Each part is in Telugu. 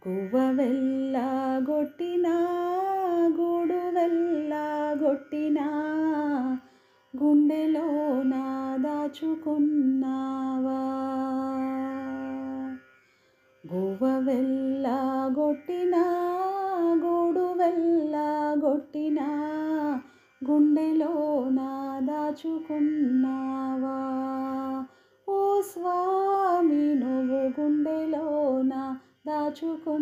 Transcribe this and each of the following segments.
గువ్వ వెళ్ళగొట్టినా గూడు వెళ్ళగొట్టినా గుండెలోన దాచుకున్నావా. గువ్వ వెళ్ళగొట్టినా గూడు వెళ్ళగొట్టినా గుండెలోన దాచుకున్నావా. ఓ స్వామి నువ్వు గుండెలోన దాచుకున్నావా.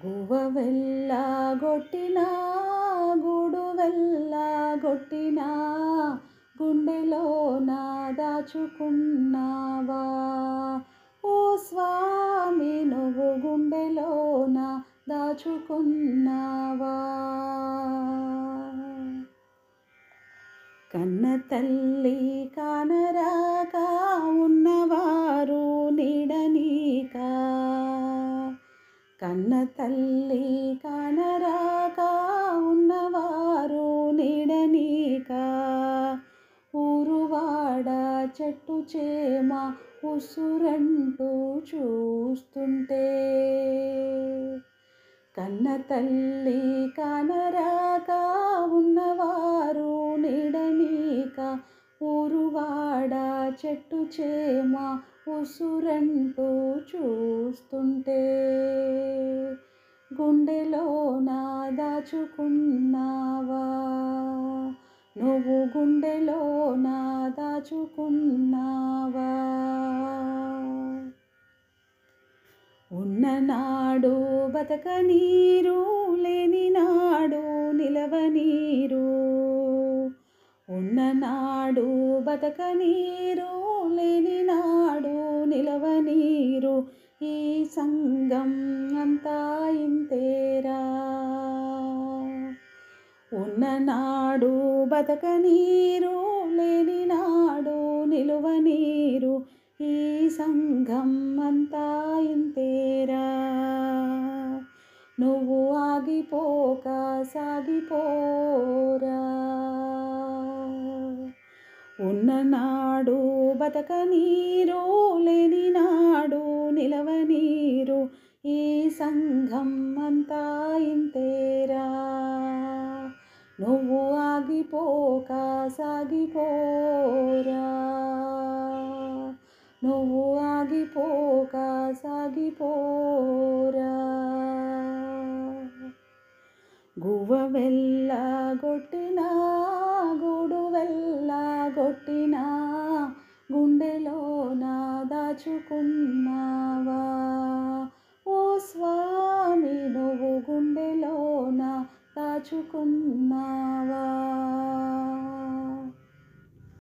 గువ్వ వెళ్ళగొట్టినా గూడు వెళ్ళగొట్టినా గుండెలోన దాచుకున్నావా. ఓ స్వామి నువ్వు గుండెలోన దాచుకున్నావా. కన్న తల్లి కానరాక ఉన్నవారు నీడనీక. కన్న తల్లి కానరాక ఉన్నవారు నీడనీక. ఊరువాడ చెట్టు చేమ ఉసురంటూ చూస్తుంటే. కన్న తల్లి కానరాక ఉన్నవారు నీడనీక. ఊరువాడ చెట్టు చేమ ఉసురంటూ చూస్తుంటే. గుండెలోన దాచుకున్నావా నువ్వు గుండెలోన దాచుకున్నావా. ఉన్ననాడు బతకనీరు లేని నాడు నిలవనీరు. ఉన్ననాడు బతకనీరు లేని నాడు నిలవనీరు. ఈ సంఘం అంతా ఇంతేరా. ఉన్ననాడు బతకనీరు లేని నాడు నిలువనీరు. ఈ సంఘం అంతా ఇంతేరా. నువ్వు ఆగిపోక సాగిపోరా. ఉన్ననాడు బతకనీరు లేని నాడు నిలవనీరు. ఈ సంఘం అంతా ఇంతేరా. నువ్వు ఆగిపోక సాగిపోరా. నువ్వు ఆగిపోక సాగిపోరా. గువ్వ వెళ్ళగొట్టినా గూడు వెళ్ళగొట్టినా గుండెలోన దాచుకున్నావా. ఓ స్వామి నువ్వు గుండెలోన దాచుకున్నావా.